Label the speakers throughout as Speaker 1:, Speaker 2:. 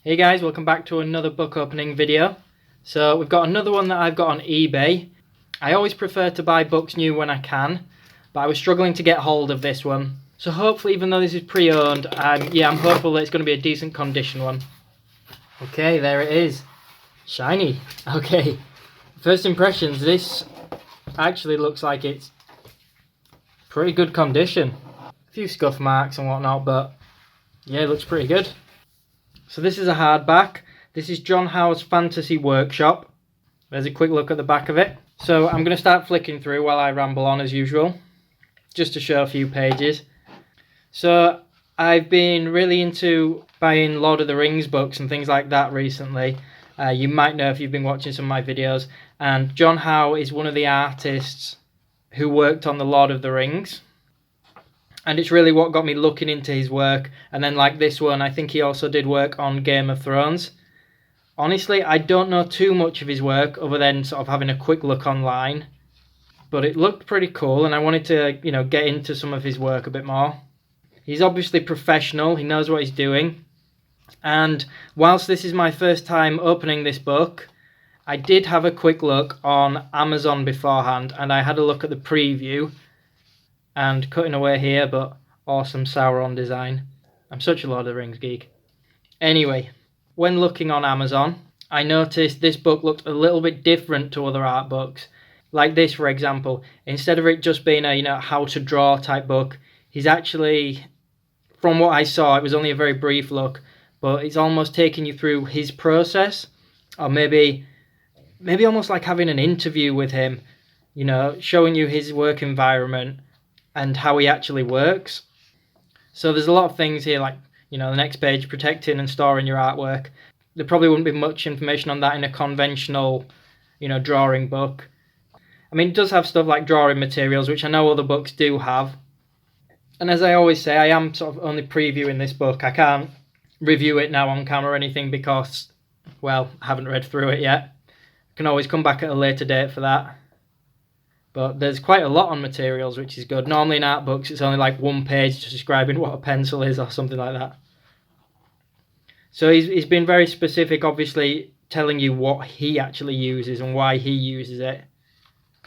Speaker 1: Hey guys, welcome back to another book opening video. So we've got another one that I've got on eBay. I always prefer to buy books new when I can, but I was struggling to get hold of this one. So hopefully, even though this is pre-owned, I'm hopeful that it's going to be a decent condition one. Okay, there it is. Shiny. Okay, first impressions, this actually looks like it's pretty good condition. A few scuff marks and whatnot, but yeah, it looks pretty good. So this is a hardback. This is Howe's Fantasy Workshop. There's a quick look at the back of it. So I'm going to start flicking through while I ramble on as usual, just to show a few pages. So I've been really into buying Lord of the Rings books and things like that recently. You might know if you've been watching some of my videos. And Howe is one of the artists who worked on the Lord of the Rings. And it's really what got me looking into his work. And then like this one, I think he also did work on Game of Thrones. Honestly, I don't know too much of his work other than sort of having a quick look online. But it looked pretty cool and I wanted to, get into some of his work a bit more. He's obviously professional, he knows what he's doing. And whilst this is my first time opening this book, I did have a quick look on Amazon beforehand and I had a look at the preview. And cutting away here, but awesome Sauron design. I'm such a Lord of the Rings geek. Anyway, when looking on Amazon, I noticed this book looked a little bit different to other art books. Like this, for example. Instead of it just being a, how to draw type book, he's actually, from what I saw, it was only a very brief look, but it's almost taking you through his process. Or maybe almost like having an interview with him, showing you his work environment and how he actually works. So there's a lot of things here, like, the next page, protecting and storing your artwork. There probably wouldn't be much information on that in a conventional, drawing book. I mean, it does have stuff like drawing materials, which I know other books do have. And as I always say, I am sort of only previewing this book. I can't review it now on camera or anything because, well, I haven't read through it yet. I can always come back at a later date for that. But there's quite a lot on materials, which is good. Normally in art books, it's only like one page just describing what a pencil is or something like that. So he's been very specific, obviously, telling you what he actually uses and why he uses it.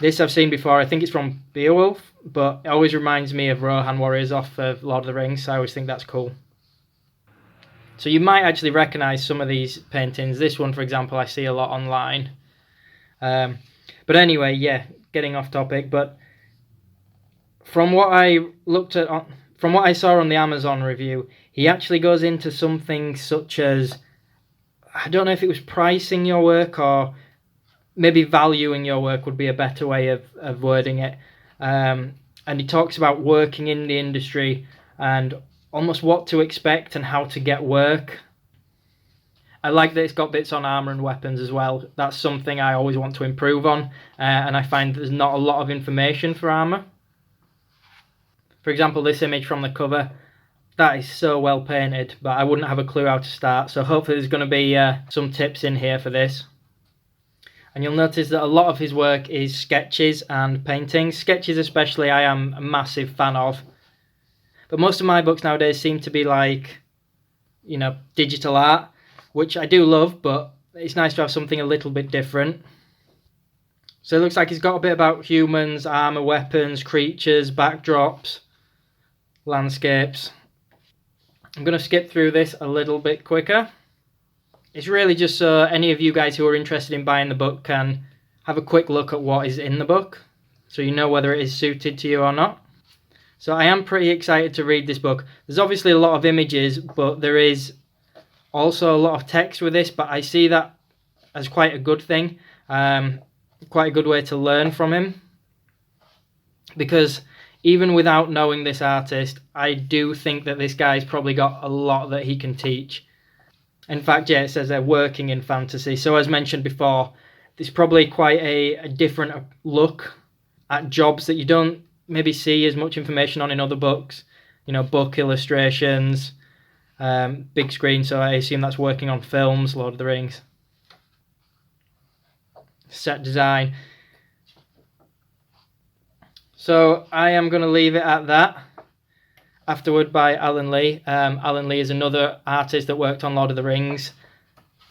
Speaker 1: This I've seen before. I think it's from Beowulf, but it always reminds me of Rohan warriors off of Lord of the Rings, so I always think that's cool. So you might actually recognise some of these paintings. This one, for example, I see a lot online. But anyway, yeah, getting off topic, but from what I saw on the Amazon review, he actually goes into something such as, I don't know if it was pricing your work or maybe valuing your work would be a better way of wording it. And he talks about working in the industry and almost what to expect and how to get work. I like that it's got bits on armour and weapons as well. That's something I always want to improve on. And I find there's not a lot of information for armour. For example, this image from the cover, that is so well painted, but I wouldn't have a clue how to start. So hopefully there's going to be some tips in here for this. And you'll notice that a lot of his work is sketches and paintings. Sketches especially I am a massive fan of. But most of my books nowadays seem to be like, digital art, which I do love, but it's nice to have something a little bit different. So it looks like he's got a bit about humans, armour, weapons, creatures, backdrops, landscapes. I'm going to skip through this a little bit quicker. It's really just so any of you guys who are interested in buying the book can have a quick look at what is in the book, so you know whether it is suited to you or not. So I am pretty excited to read this book. There's obviously a lot of images, but there is also a lot of text with this, but I see that as quite a good thing, quite a good way to learn from him. Because even without knowing this artist, I do think that this guy's probably got a lot that he can teach. In fact, yeah, it says they're working in fantasy. So as mentioned before, there's probably quite a different look at jobs that you don't maybe see as much information on in other books. Book illustrations, big screen, so I assume that's working on films, Lord of the Rings. Set design. So I am going to leave it at that. Afterward by Alan Lee. Alan Lee is another artist that worked on Lord of the Rings.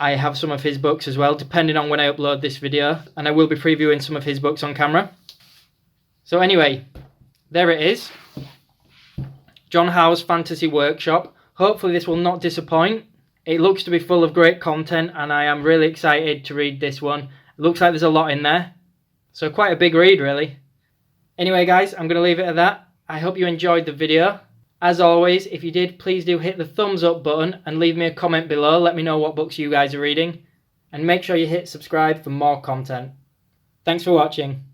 Speaker 1: I have some of his books as well, depending on when I upload this video, and I will be previewing some of his books on camera. So anyway, there it is. John Howe's Fantasy Workshop. Hopefully this will not disappoint. It looks to be full of great content, and I am really excited to read this one. It looks like there's a lot in there. So quite a big read, really. Anyway guys, I'm going to leave it at that. I hope you enjoyed the video. As always, if you did, please do hit the thumbs up button and leave me a comment below. Let me know what books you guys are reading. And make sure you hit subscribe for more content. Thanks for watching.